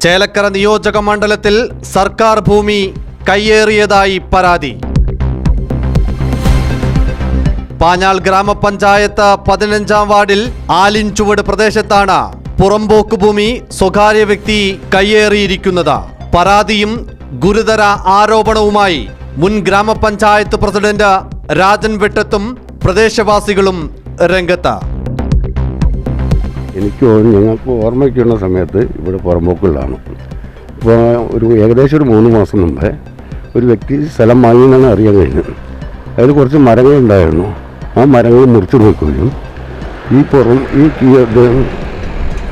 ചേലക്കര നിയോജക മണ്ഡലത്തിൽ സർക്കാർ ഭൂമി കയ്യേറിയതായി പരാതി. പാഞ്ഞാൾ ഗ്രാമപഞ്ചായത്ത് 15-ാം വാർഡിൽ ആലിൻചുവട് പ്രദേശത്താണ് പുറമ്പോക്ക് ഭൂമി സ്വകാര്യ വ്യക്തി കയ്യേറിയിരിക്കുന്നത്. പരാതിയും ഗുരുതര ആരോപണവുമായി മുൻ ഗ്രാമപഞ്ചായത്ത് പ്രസിഡന്റ് രാജൻ വെട്ടത്തും പ്രദേശവാസികളും രംഗത്ത്. ഞങ്ങൾക്ക് ഓർമ്മയ്ക്കുള്ള സമയത്ത് ഇവിടെ പുറമ്പോക്കുകളാണ്. ഇപ്പോൾ ഏകദേശം ഒരു 3 മാസം മുമ്പേ ഒരു വ്യക്തി സ്ഥലം വാങ്ങിയെന്നാണ് അറിയാൻ കഴിഞ്ഞത്. അതിൽ കുറച്ച് മരങ്ങളുണ്ടായിരുന്നു. ആ മരങ്ങൾ മുറിച്ചു നോക്കുകയും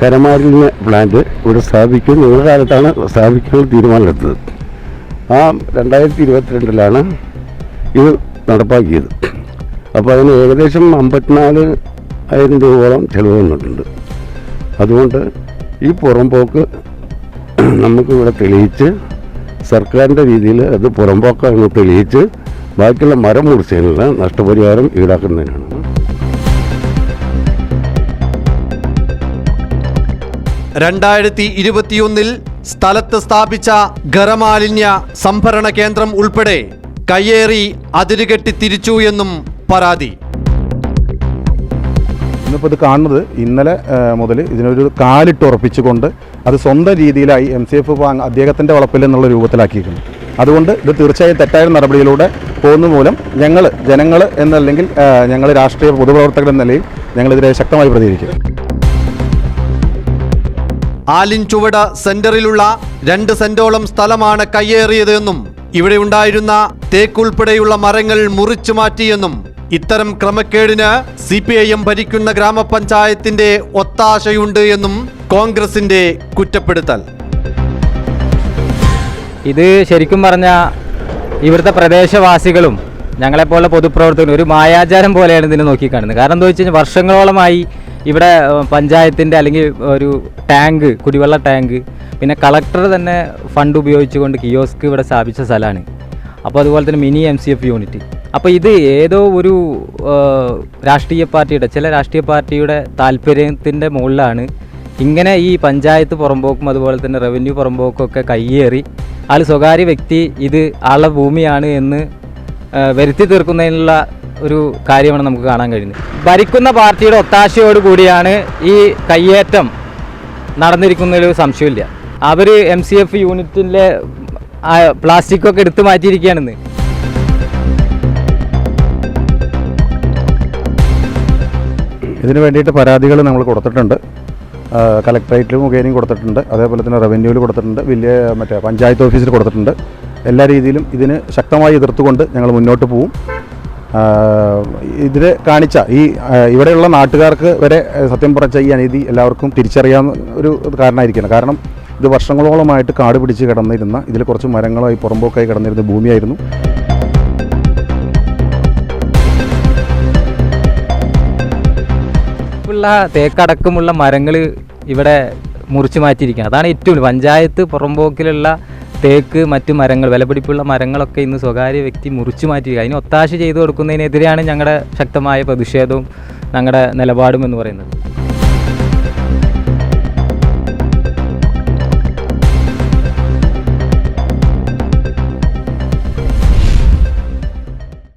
കരമാലിന്യ പ്ലാന്റ് ഇവിടെ സ്ഥാപിക്കും നിങ്ങളുടെ കാലത്താണ് സ്ഥാപിക്കാനുള്ള തീരുമാനമെടുത്തത്. ആ 2022-ലാണ് ഇത് നടപ്പാക്കിയത്. അപ്പോൾ അതിന് ഏകദേശം 54,000 രൂപയോളം ചിലവ് വന്നിട്ടുണ്ട്. അതുകൊണ്ട് ഈ പുറമ്പോക്ക് നമുക്കിവിടെ തെളിയിച്ച് സർക്കാരിൻ്റെ രീതിയിൽ അത് പുറമ്പോക്കാണെന്ന് തെളിയിച്ച് ബാക്കിയുള്ള മരം മുറിച്ചതിനുള്ള നഷ്ടപരിഹാരം ഈടാക്കുന്നതിനാണ്. ൽ സ്ഥലത്ത് സ്ഥാപിച്ച ഖരമാലിന്യ സംഭരണ കേന്ദ്രം ഉൾപ്പെടെ കയ്യേറി അതിരുകെട്ടി തിരിച്ചു എന്നും പരാതി. ഇന്നിപ്പോൾ ഇത് കാണുന്നത് ഇന്നലെ മുതൽ ഇതിനൊരു കാലിട്ട് ഉറപ്പിച്ചുകൊണ്ട് അത് സ്വന്തം രീതിയിലായി MCF അദ്ദേഹത്തിൻ്റെ വളപ്പിൽ എന്നുള്ള രൂപത്തിലാക്കിയിട്ടുണ്ട്. അതുകൊണ്ട് ഇത് തീർച്ചയായും തെറ്റായ നടപടിയിലൂടെ പോകുന്ന മൂലം ജനങ്ങൾ എന്നല്ലെങ്കിൽ ഞങ്ങൾ രാഷ്ട്രീയ പൊതുപ്രവർത്തകർ എന്ന നിലയിൽ ഞങ്ങളിതിനെ ശക്തമായി പ്രതികരിക്കും. ആലിൻചുവട് സെന്ററിലുള്ള 2 സെന്റോളം സ്ഥലമാണ് കയ്യേറിയതെന്നും ഇവിടെ ഉണ്ടായിരുന്ന തേക്കുൾപ്പെടെയുള്ള മരങ്ങൾ മുറിച്ചു മാറ്റിയെന്നും ഇത്തരം ക്രമക്കേടിന് CPIM ഭരിക്കുന്ന ഗ്രാമപഞ്ചായത്തിന്റെ ഒത്താശയുണ്ട് എന്നും കോൺഗ്രസിന്റെ കുറ്റപ്പെടുത്തൽ. ഇത് ശരിക്കും പറഞ്ഞാൽ ഇവിടുത്തെ പ്രദേശവാസികളും ഞങ്ങളെപ്പോലെ പൊതുപ്രവർത്തകരും ഒരു മായാചാരം പോലെയാണ് ഇതിനെ നോക്കിക്കാണുന്നത്. കാരണം എന്താ വെച്ച് കഴിഞ്ഞാൽ വർഷങ്ങളോളമായി ഇവിടെ പഞ്ചായത്തിൻ്റെ അല്ലെങ്കിൽ ഒരു ടാങ്ക്, കുടിവെള്ള ടാങ്ക്, പിന്നെ കളക്ടർ തന്നെ ഫണ്ട് ഉപയോഗിച്ചുകൊണ്ട് കിയോസ്ക് ഇവിടെ സ്ഥാപിച്ച സ്ഥലമാണ്. അപ്പോൾ അതുപോലെ തന്നെ മിനി MCF യൂണിറ്റ്. അപ്പോൾ ഇത് ഏതോ ഒരു ചില രാഷ്ട്രീയ പാർട്ടിയുടെ താല്പര്യത്തിൻ്റെ മുകളിലാണ് ഇങ്ങനെ ഈ പഞ്ചായത്ത് പുറമ്പോക്കും അതുപോലെ തന്നെ റവന്യൂ പുറമ്പോക്കും ഒക്കെ കയ്യേറി സ്വകാര്യ വ്യക്തി ഇത് ആളുടെ ഭൂമിയാണ് എന്ന് വരുത്തി തീർക്കുന്നതിനുള്ള ഒരു കാര്യമാണ് നമുക്ക് കാണാൻ കഴിയുന്നത്. ഭരിക്കുന്ന പാർട്ടിയുടെ ഒത്താശയോടുകൂടിയാണ് ഈ കയ്യേറ്റം നടന്നിരിക്കുന്നതിൽ സംശയമില്ല. അവർ MCF യൂണിറ്റിലെ പ്ലാസ്റ്റിക്കൊക്കെ എടുത്തു മാറ്റിയിരിക്കുകയാണെന്ന്. ഇതിനു വേണ്ടിയിട്ട് പരാതികൾ നമ്മൾ കൊടുത്തിട്ടുണ്ട്. കളക്ടറേറ്റിൽ മുഖേനയും കൊടുത്തിട്ടുണ്ട്, അതേപോലെ തന്നെ റവന്യൂവിൽ കൊടുത്തിട്ടുണ്ട്, പഞ്ചായത്ത് ഓഫീസിൽ കൊടുത്തിട്ടുണ്ട്. എല്ലാ രീതിയിലും ഇതിന് ശക്തമായി എതിർത്തുകൊണ്ട് ഞങ്ങൾ മുന്നോട്ട് പോവും. ഇതിൽ കാണിച്ച ഇവിടെയുള്ള നാട്ടുകാർക്ക് വരെ സത്യം പറഞ്ഞ ഈ അനീതി എല്ലാവർക്കും തിരിച്ചറിയാവുന്ന ഒരു കാരണമായിരിക്കണം. കാരണം ഇത് വർഷങ്ങളോളമായിട്ട് കാട് പിടിച്ച് കിടന്നിരുന്ന, ഇതിൽ കുറച്ച് മരങ്ങളായി പുറമ്പോക്കായി കിടന്നിരുന്ന ഭൂമിയായിരുന്നു. തേക്കടക്കമുള്ള മരങ്ങൾ ഇവിടെ മുറിച്ചു മാറ്റിയിരിക്കുകയാണ്. അതാണ് ഏറ്റവും പഞ്ചായത്ത് പുറമ്പോക്കിലുള്ള തേക്ക്, മറ്റു മരങ്ങൾ, വിലപിടിപ്പുള്ള മരങ്ങളൊക്കെ ഇന്ന് സ്വകാര്യ വ്യക്തി മുറിച്ചു മാറ്റിയിരിക്കുക. അതിന് ഒത്താശ ചെയ്തു കൊടുക്കുന്നതിനെതിരെയാണ് ഞങ്ങളുടെ ശക്തമായ പ്രതിഷേധവും ഞങ്ങളുടെ നിലപാടും എന്ന് പറയുന്നത്.